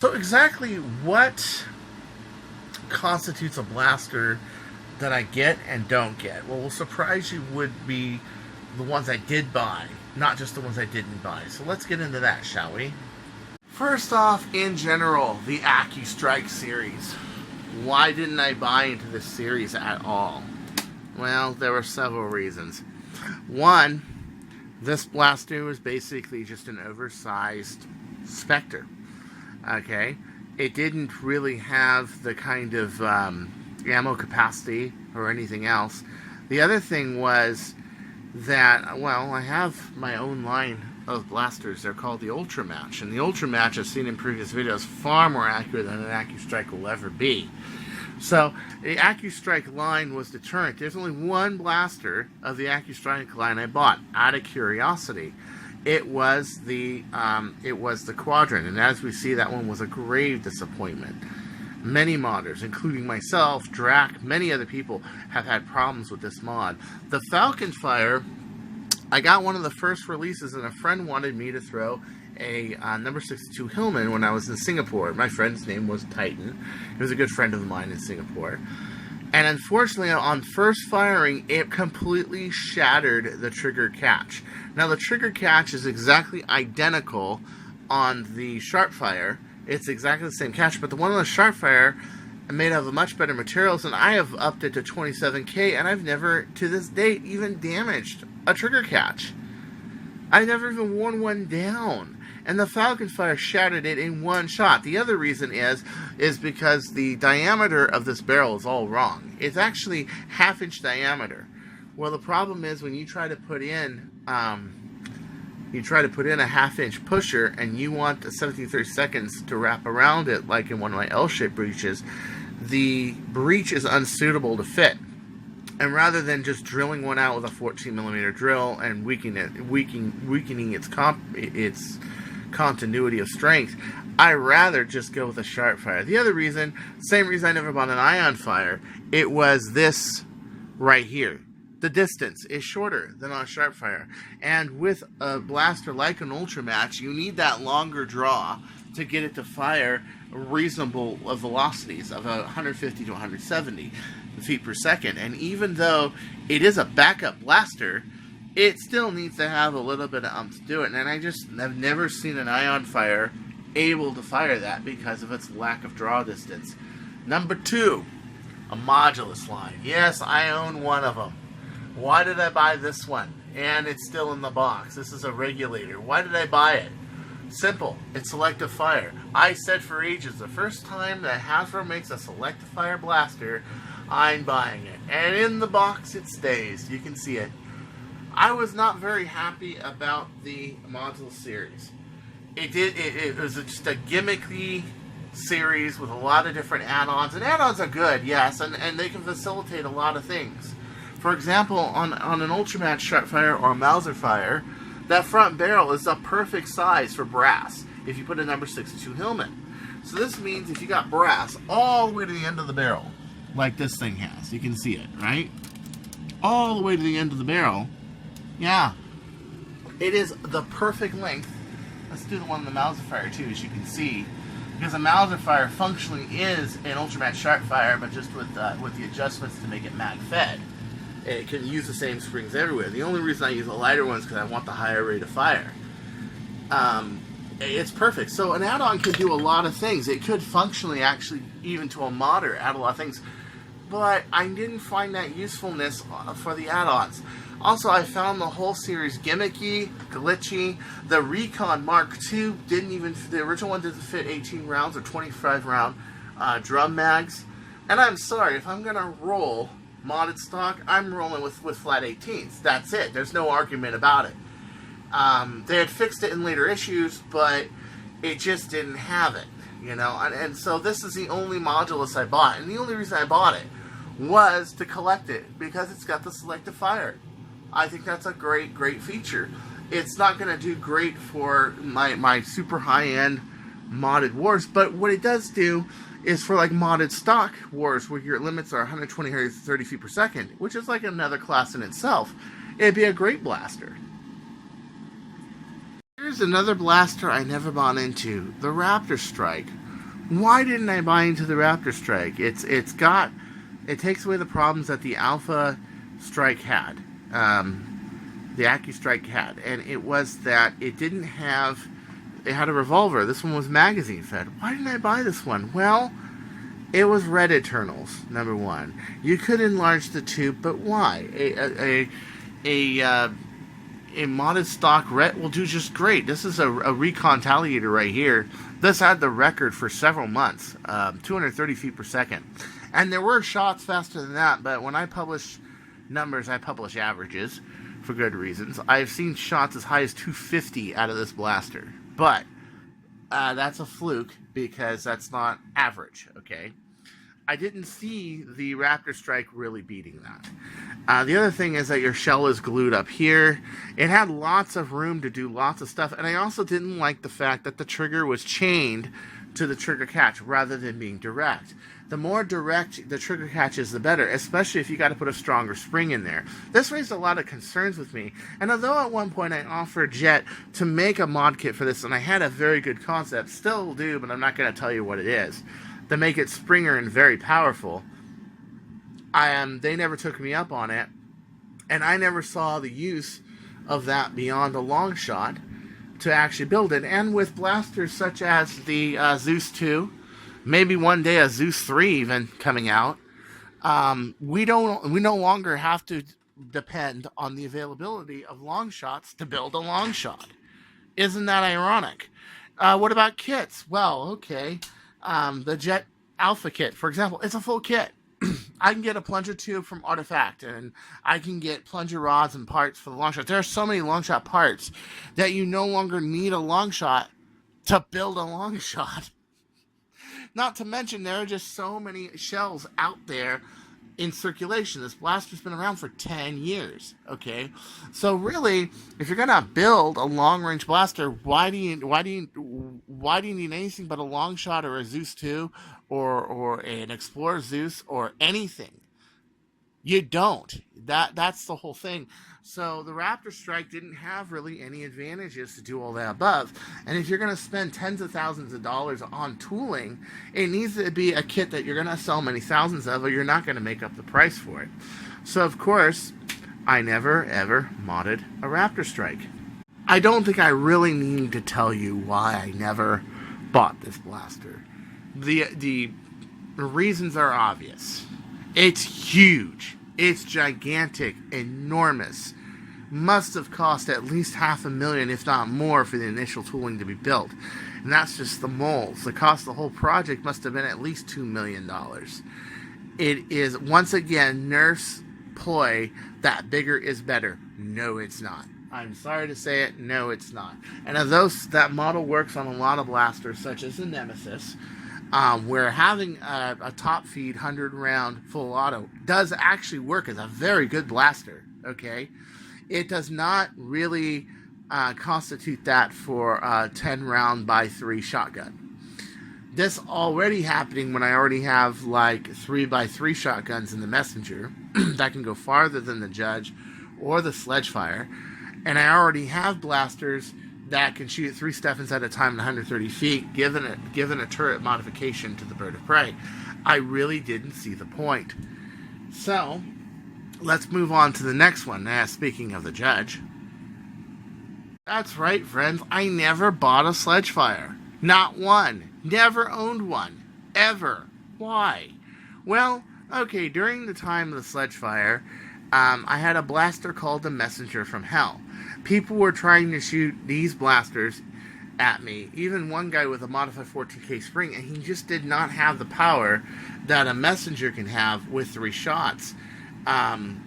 So exactly what constitutes a blaster that I get and don't get? Well, will surprise you would be the ones I did buy, not just the ones I didn't buy. So let's get into that, shall we? First off, in general, the AccuStrike series. Why didn't I buy into this series at all? Well, there were several reasons. One, this blaster was basically just an oversized Spectre. Okay? It didn't really have the kind of ammo capacity or anything else. The other thing was that, well, I have my own line of blasters. They're called the Ultra Match, and the Ultra Match, I've seen in previous videos, far more accurate than an AccuStrike will ever be. So the AccuStrike line was deterrent. There's only one blaster of the AccuStrike line I bought out of curiosity. It was the Quadrant, and as we see, that one was a grave disappointment. Many modders, including myself, Drac, many other people, have had problems with this mod. The Falconfire, I got one of the first releases, and a friend wanted me to throw a number 62 Hillman when I was in Singapore. My friend's name was Titan. He was a good friend of mine in Singapore. And unfortunately, on first firing, it completely shattered the trigger catch. Now, the trigger catch is exactly identical on the Sharpfire. It's exactly the same catch, but the one on the Sharpfire made out of much better materials, and I have upped it to 27K, and I've never, to this date, even damaged a trigger catch. I've never even worn one down. And the Falconfire shattered it in one shot. The other reason is because the diameter of this barrel is all wrong. It's actually half-inch diameter. Well, the problem is when you try to put in a half-inch pusher, and you want the 1730 seconds to wrap around it, like in one of my L-shaped breeches, the breech is unsuitable to fit. And rather than just drilling one out with a 14mm drill and weakening its continuity of strength, I rather just go with a Sharpfire. The other reason, same reason I never bought an Ion Fire, it was this right here. The distance is shorter than on a Sharpfire. And with a blaster like an Ultra Match, you need that longer draw to get it to fire reasonable velocities of 150 to 170 feet per second. And even though it is a backup blaster, it still needs to have a little bit of to do it. And I've never seen an Ion Fire able to fire that because of its lack of draw distance. Number two, a modulus line. Yes, I own one of them. Why did I buy this one? And it's still in the box. This is a regulator. Why did I buy it? Simple. It's selective fire. I said for ages, the first time that Hasbro makes a selective fire blaster, I'm buying it. And in the box it stays. You can see it. I was not very happy about the module series. It was just a gimmicky series with a lot of different add-ons. And add-ons are good, yes, and they can facilitate a lot of things. For example, on an Ultramatch Sharpfire or a Mauser Fire, that front barrel is a perfect size for brass if you put a number 62 Hillman. So this means if you got brass all the way to the end of the barrel, like this thing has, you can see it, right? All the way to the end of the barrel, yeah. It is the perfect length. Let's do the one on the Mauser Fire too, as you can see. Because a Mauser Fire functionally is an Ultramatch Sharpfire, but just with the adjustments to make it mag-fed. It can use the same springs everywhere. The only reason I use the lighter ones is because I want the higher rate of fire. It's perfect. So an add-on could do a lot of things. It could functionally, actually, even to a modder, add a lot of things. But I didn't find that usefulness for the add-ons. Also, I found the whole series gimmicky, glitchy. The Recon Mark II the original one didn't fit 18 rounds or 25 round drum mags. And I'm sorry, if I'm going to roll modded stock, I'm rolling with flat 18s. That's it. There's no argument about it. They had fixed it in later issues, but it just didn't have it, you know. And so this is the only modulus I bought, and the only reason I bought it was to collect it because it's got the selective fire. I think that's a great feature. It's not going to do great for my super high-end modded wars, but what it does do is for like modded stock wars where your limits are 120 or 30 feet per second, which is like another class in itself. It'd be a great blaster. Here's another blaster I never bought into, the RaptorStrike. why didn't I buy into the RaptorStrike? It takes away the problems that the Alpha Strike had, the AccuStrike had, and it was that it had a revolver. This one was magazine fed. Why didn't I buy this one? Well, it was Red Eternals, number one. You could enlarge the tube, but why? A modded stock Ret will do just great. This is a recon taliator right here. This had the record for several months, 230 feet per second. And there were shots faster than that, but when I publish numbers, I publish averages for good reasons. I've seen shots as high as 250 out of this blaster. But that's a fluke because that's not average, okay? I didn't see the RaptorStrike really beating that. The other thing is that your shell is glued up here. It had lots of room to do lots of stuff, and I also didn't like the fact that the trigger was chained to the trigger catch rather than being direct. The more direct the trigger catch is, the better, especially if you got to put a stronger spring in there. This raised a lot of concerns with me, and although at one point I offered Jet to make a mod kit for this, and I had a very good concept, still do, but I'm not going to tell you what it is, to make it springer and very powerful, they never took me up on it, and I never saw the use of that beyond a long shot to actually build it. And with blasters such as the Zeus 2, maybe one day a Zeus 3 even coming out, we no longer have to depend on the availability of long shots to build a long shot. Isn't that ironic? What about kits? Well, okay. The Jet Alpha kit, for example, it's a full kit. I can get a plunger tube from Artifact, and I can get plunger rods and parts for the long shot. There are so many long shot parts that you no longer need a long shot to build a long shot. Not to mention, there are just so many shells out there in circulation. This blaster's been around for 10 years, okay? So really, if you're gonna build a long-range blaster, why do you need anything but a long shot or a Zeus 2 or an Explorer Zeus or anything? You don't. That's the whole thing. So the RaptorStrike didn't have really any advantages to do all that above. And if you're going to spend tens of thousands of dollars on tooling, it needs to be a kit that you're going to sell many thousands of, or you're not going to make up the price for it. So of course, I never ever modded a RaptorStrike. I don't think I really need to tell you why I never bought this blaster. The reasons are obvious. It's huge. It's gigantic, enormous. Must have cost at least $500,000, if not more, for the initial tooling to be built. And that's just the molds. The cost of the whole project must have been at least $2 million. It is, once again, Nerf's ploy that bigger is better. No, it's not. I'm sorry to say it, no, it's not. And that model works on a lot of blasters, such as the Nemesis, where having a top feed 100 round full auto does actually work as a very good blaster, okay? It does not really constitute that for a 10 round by 3 shotgun. This already happening when I already have like 3x3 shotguns in the Messenger that can go farther than the Judge or the Sledgefire, and I already have blasters that can shoot 3 Stephens at a time at 130 feet, given a turret modification to the Bird of Prey. I really didn't see the point. So, let's move on to the next one. Speaking of the Judge. That's right, friends. I never bought a Sledgefire. Not one. Never owned one. Ever. Why? Well, okay, during the time of the Sledgefire, I had a blaster called the Messenger from Hell. People were trying to shoot these blasters at me. Even one guy with a modified 14K spring, and he just did not have the power that a Messenger can have with 3 shots. And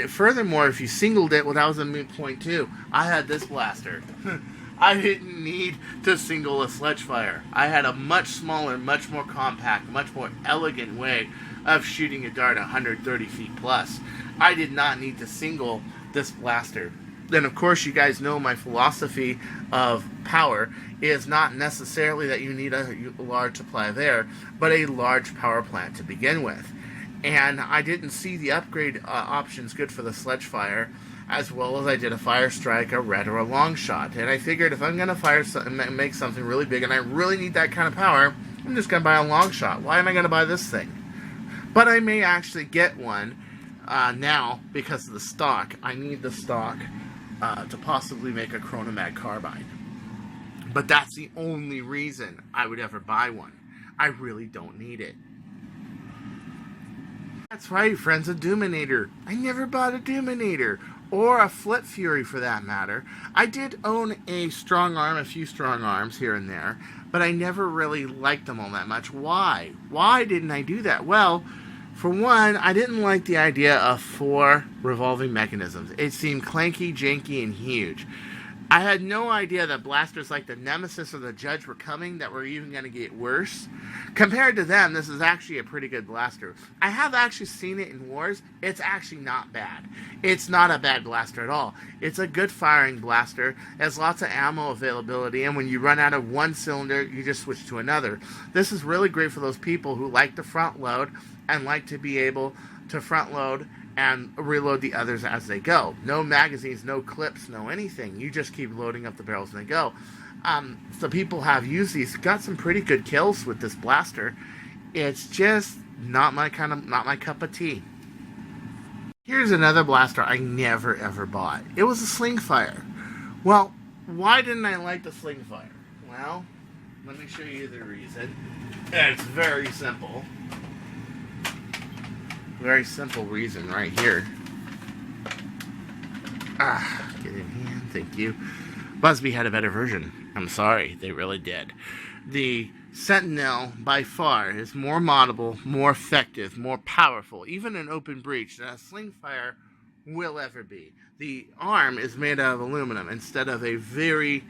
furthermore, if you singled it, well, that was a moot point too. I had this blaster. I didn't need to single a Sledgefire. I had a much smaller, much more compact, much more elegant way of shooting a dart 130 feet plus. I did not need to single this blaster. Then, of course, you guys know my philosophy of power is not necessarily that you need a large supply of air, but a large power plant to begin with. And I didn't see the upgrade options good for the Sledgefire, as well as I did a RaptorStrike, a Red, or a long shot. And I figured if I'm going to make something really big, and I really need that kind of power, I'm just going to buy a long shot. Why am I going to buy this thing? But I may actually get one now because of the stock. I need the stock to possibly make a Chronomag carbine. But that's the only reason I would ever buy one. I really don't need it. That's right, friends, a Illuminator. I never bought a Illuminator. Or a Flip Fury for that matter. I did own a strong arm, a few strong arms here and there, but I never really liked them all that much. Why? Why didn't I do that? Well, for one, I didn't like the idea of 4 revolving mechanisms. It seemed clanky, janky, and huge. I had no idea that blasters like the Nemesis or the Judge were coming, that were even going to get worse. Compared to them, this is actually a pretty good blaster. I have actually seen it in wars. It's actually not bad. It's not a bad blaster at all. It's a good firing blaster. It has lots of ammo availability, and when you run out of one cylinder, you just switch to another. This is really great for those people who like to front load and like to be able to front load and reload the others as they go. No magazines, no clips, no anything. You just keep loading up the barrels and they go. So people have used these, got some pretty good kills with this blaster. It's just not my cup of tea. Here's another blaster I never ever bought. It was a Sledgefire. Well, why didn't I like the Sledgefire? Well, let me show you the reason. It's very simple. Very simple reason right here. Get in here. Thank you. Busby had a better version. I'm sorry. They really did. The Sentinel, by far, is more moddable, more effective, more powerful, even in open breach, than a Sledgefire will ever be. The arm is made out of aluminum instead of a very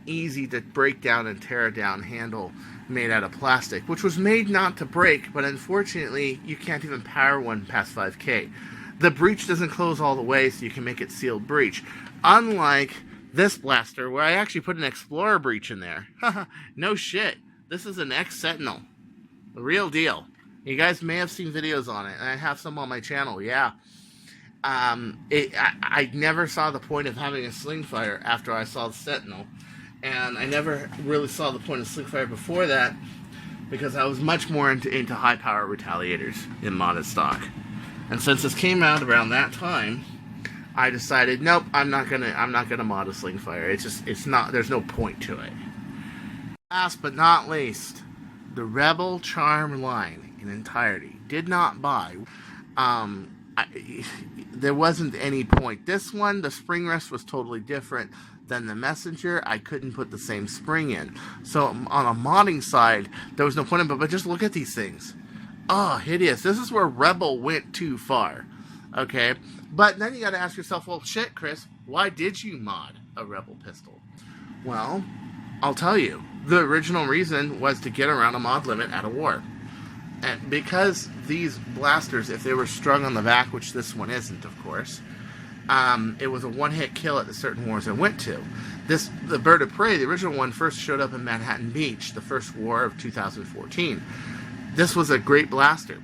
easy to break down and tear down handle made out of plastic, which was made not to break, but unfortunately you can't even power one past 5K. The breach doesn't close all the way, so you can make it sealed breach. Unlike this blaster, where I actually put an Explorer breach in there. No shit. This is an X-Sentinel. The real deal. You guys may have seen videos on it, and I have some on my channel, yeah. I never saw the point of having a Sledgefire after I saw the Sentinel. And I never really saw the point of Sledgefire before that, because I was much more into high-power retaliators in modded stock. And since this came out around that time, I decided, nope, I'm not gonna mod a Sledgefire. There's no point to it. Last but not least, the Rebel Charm line in entirety. Did not buy. There wasn't any point. This one, the spring rest was totally different than the Messenger. I couldn't put the same spring in. So on a modding side, there was no point in it, but just look at these things. Oh, hideous. This is where Rebel went too far. Okay? But then you gotta ask yourself, well, shit, Chris, why did you mod a Rebel pistol? Well, I'll tell you. The original reason was to get around a mod limit at a war. And because these blasters, if they were strung on the back, which this one isn't, of course, it was a one-hit kill at the certain wars I went to. The Bird of Prey, the original one, first showed up in Manhattan Beach, the first war of 2014. This was a great blaster,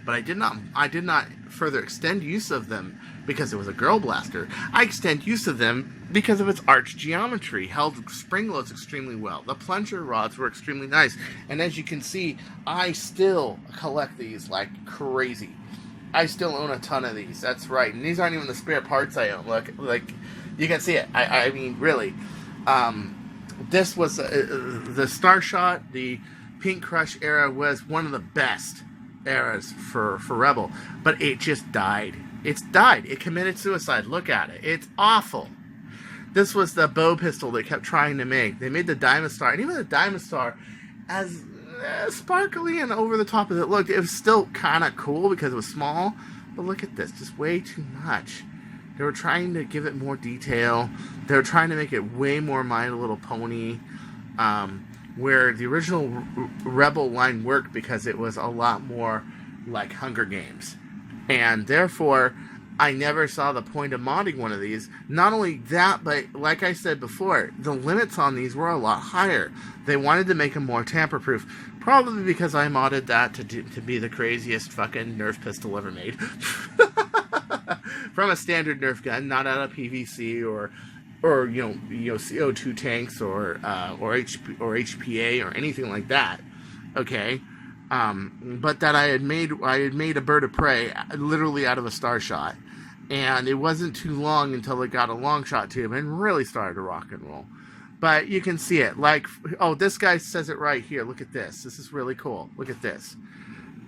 but I did not further extend use of them because it was a girl blaster. I extend use of them because of its arch geometry, held spring loads extremely well. The plunger rods were extremely nice, and as you can see, I still collect these like crazy. I still own a ton of these. That's right. And these aren't even the spare parts I own. Look, like, you can see it. I mean, really. This was the Starshot, the Pink Crush era was one of the best eras for Rebel. But it just died. It's died. It committed suicide. Look at it. It's awful. This was the bow pistol they kept trying to make. They made the Diamond Star. And even the Diamond Star, as sparkly and over the top as it looked, it was still kind of cool because it was small. But look at this, just way too much. They were trying to give it more detail. They were trying to make it way more My Little Pony, where the original Rebel line worked because it was a lot more like Hunger Games. And therefore, I never saw the point of modding one of these. Not only that, but like I said before, the limits on these were a lot higher. They wanted to make them more tamper-proof. Probably because I modded that to be the craziest fucking Nerf pistol ever made. From a standard Nerf gun, not out of PVC or you know CO2 tanks or HPA or anything like that. okay? But that I had made a bird of prey literally out of a star shot. And it wasn't too long until it got a long shot tube and really started to rock and roll. But you can see it. Like, oh, this guy says it right here. Look at this. This is really cool. Look at this.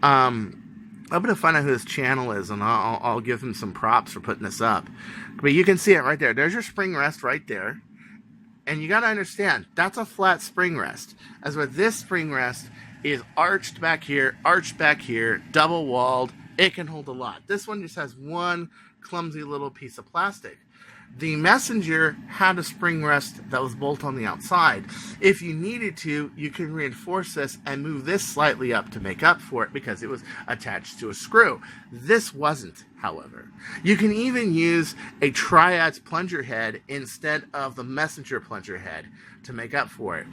I'm going to find out who this channel is, and I'll give him some props for putting this up. But you can see it right there. There's your spring rest right there. And you got to understand, that's a flat spring rest. As with this spring rest is arched back here, double walled. It can hold a lot. This one just has one clumsy little piece of plastic. The Messenger had a spring rest that was bolt on the outside. If you needed to, you can reinforce this and move this slightly up to make up for it because it was attached to a screw. This wasn't, however. You can even use a Triad's plunger head instead of the Messenger plunger head to make up for it.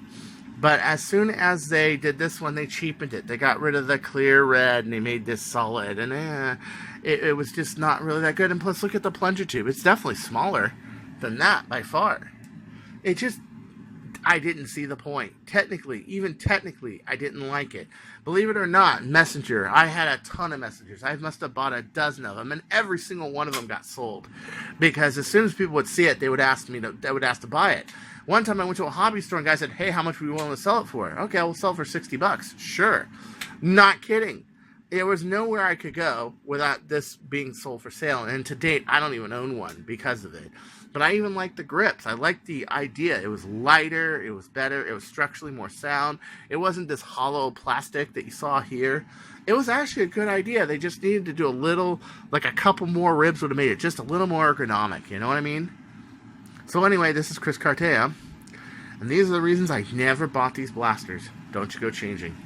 But as soon as they did this one, they cheapened it. They got rid of the clear red and they made this solid. And it was just not really that good. And plus, look at the plunger tube. It's definitely smaller than that by far. It just, I didn't see the point. Even technically, I didn't like it. Believe it or not, Messenger, I had a ton of Messengers. I must have bought a dozen of them. And every single one of them got sold. Because as soon as people would see it, they would ask to buy it. One time I went to a hobby store and the guy said, hey, how much were you willing to sell it for? Okay, we'll sell it for $60. Sure. Not kidding. There was nowhere I could go without this being sold for sale. And to date, I don't even own one because of it. But I even liked the grips. I liked the idea. It was lighter. It was better. It was structurally more sound. It wasn't this hollow plastic that you saw here. It was actually a good idea. They just needed to do a little, like a couple more ribs would have made it just a little more ergonomic. You know what I mean? So anyway, this is Chris Cartea, and these are the reasons I never bought these blasters. Don't you go changing.